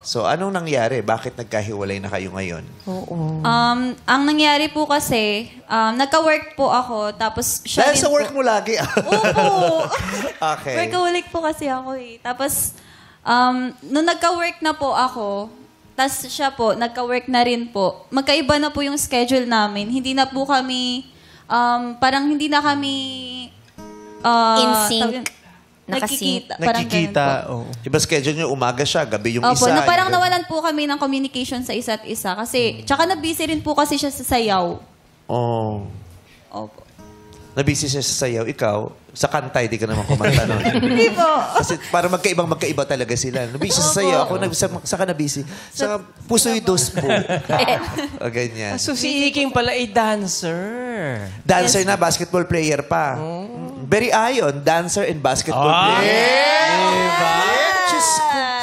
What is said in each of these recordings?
So, anong nangyari? Bakit nagkahiwalay na kayo ngayon? Oo. Ang nangyari po kasi, nagka-work po ako, tapos siya Dahil sa work mo lagi. Opo. Okay. Workaholic po kasi ako eh. Tapos, nung nagka-work na po ako, tapos siya po, nagka-work na rin po, magkaiba na po yung schedule namin. Hindi na po kami, parang hindi na kami... In sync. Nakikita. Parang ganun po. Iba schedule nyo, umaga siya, gabi yung Opo, isa. na parang yung... nawalan po kami ng communication sa isa't isa. Kasi, tsaka na-busy rin po kasi siya sa sayaw. Oh. Opo. Nabisi siya sa sayaw. Ikaw, sa kanta, hindi ka naman kumanta nun. Hindi po. Kasi parang magkaiba talaga sila. Nabisi sa sayaw. Ako, saka nabisi. Sa puso'y dos po. O, ganyan. So si Iking pala ay dancer. Dancer na, basketball player pa. Very ayon, dancer and basketball player. Diba?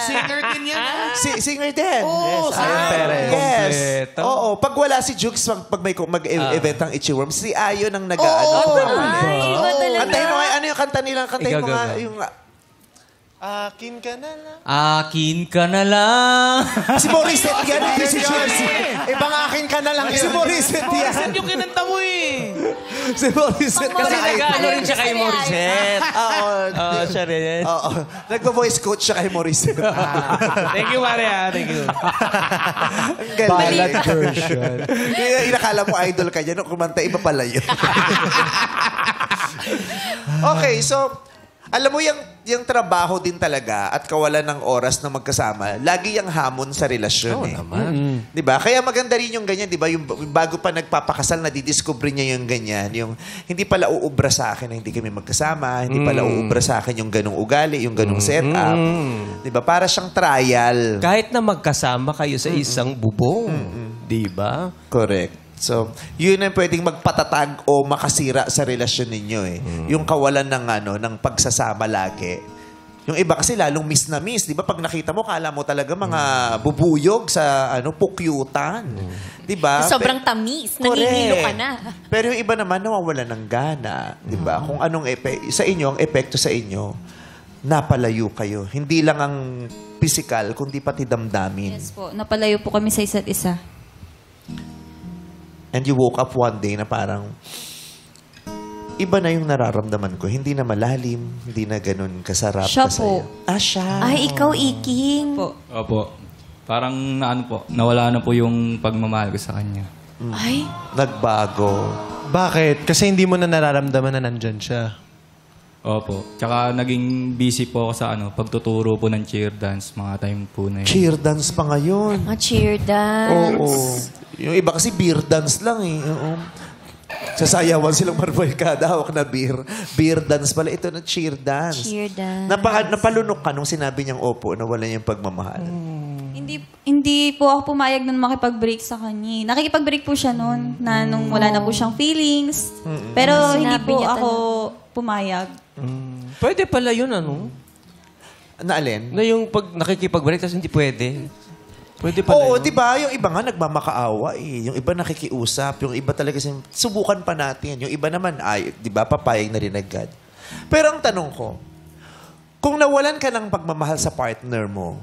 Singer din yan. Singer din. Oo, yes, Ayon Perez. Yes. Kompleto. Oo, pag wala si Jukes, pag may mag-event ang Itchy Worm, si Ayon ang nag-ano. Iba talaga. Kantahin mo nga, ano yung kanta nila? Kantahin mo nga yung... Akin ka na lang. Akin ka na lang. Si Morissette yan, hindi si Jukes. Ibang akin ka na lang. Si Morissette yan. Morissette yung kinanta mo eh. Si Morissette Kasi kasi nag-ano rin siya kay Morissette. Oo. Oo, siya rin. Oo. Nagpa-voice coach siya kay Morissette. Thank you, Maria. Thank you. Ang galing. Ballad version. Inakala mo idol ka dyan. Nung kumanta, iba pala yun. Okay, so, alam mo, yung trabaho din talaga at kawalan ng oras na magkasama, lagi yung hamon sa relasyon eh. naman. Diba? Kaya maganda rin yung ganyan, diba? Yung bago pa nagpapakasal, nadidiscover niya yung ganyan. Yung hindi pala uubra sa akin na hindi kami magkasama, hindi pala uubra sa akin yung ganong ugali, yung ganong setup. Diba? Para siyang trial. Kahit na magkasama kayo sa isang bubong. Diba? Correct. So, yun ang pwedeng magpatatag o makasira sa relasyon ninyo eh. Yung kawalan ng pagsasama lagi. Yung iba kasi lalong miss na miss. Di ba? Pag nakita mo, kala mo talaga mga bubuyog sa pukyutan. Di ba? Sobrang tamis. Nangihilo ka na. Pero yung iba naman, nawawala ng gana. Di ba? Kung anong sa inyo, ang epekto sa inyo, napalayo kayo. Hindi lang ang physical, kundi pati damdamin. Yes po, napalayo po kami sa isa't isa. And you woke up one day na parang iba na yung nararamdaman ko. Hindi na malalim, hindi na ganun kasarap. Siya kasaya. po. Siya. Ay, ikaw, Iking. Po. Opo. Parang nawala na po yung pagmamahal ko sa kanya. Ay. Nagbago. Bakit? Kasi hindi mo na nararamdaman na nandyan siya. Opo. Tsaka naging busy po ako sa pagtuturo po ng cheer dance, mga time po na yun. Cheer dance pa ngayon. Cheer dance. Oo. Yung iba kasi beer dance lang eh. Oo. Sasayawan silang marbolkada, hawak na beer. Beer dance pala. Ito na cheer dance. Cheer dance. Napalunok ka nung sinabi niyang opo na wala niyang pagmamahal. Hindi po ako pumayag nun makipag-break sa kanya. Nakikipag-break po siya nun, na nung wala na po siyang feelings. Pero hindi Sinabi po niya ako pumayag. Pwede pala yun, Na alin? Na yung pag nakikipag-break, tapos hindi pwede. Pwede pala Oo, yun. di ba? Yung iba nga nagmamakaawa eh. Yung iba nakikiusap. Yung iba talaga subukan pa natin. Yung iba naman ay, di ba, papayag na rin agad. Pero ang tanong ko, kung nawalan ka ng pagmamahal sa partner mo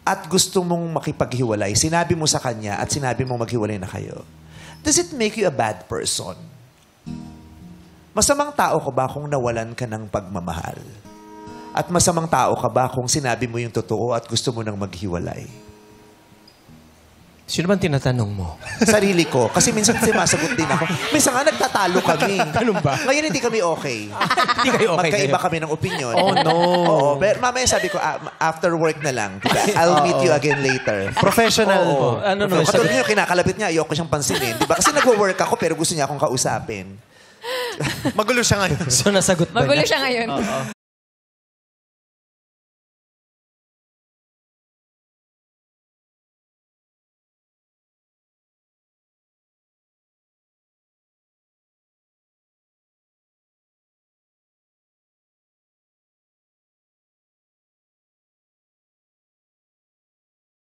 at gusto mong makipaghiwalay, sinabi mo sa kanya at sinabi mong maghiwalay na kayo, does it make you a bad person? Masamang tao ka ba kung nawalan ka ng pagmamahal? At masamang tao ka ba kung sinabi mo yung totoo at gusto mo nang maghiwalay? Sino bang tinatanong mo? Sarili ko. Kasi minsan sumasagot din ako. Minsan nga nagtatalo kami. Ganun ba? Ngayon hindi kami okay. Hindi kayo okay. Magkaiba kami ng opinion. Oh, no. Oo. Pero mamaya sabi ko, after work na lang. Diba? I'll meet you again later. Professional Oo. po. Ano naman? Katulad niyo, kinakalapit niya, ayoko siyang pansinin. Diba? Kasi nag-work ako pero gusto niya akong kausapin. Magulo siya ngayon. So, nasagot ba Magulo niya? siya ngayon.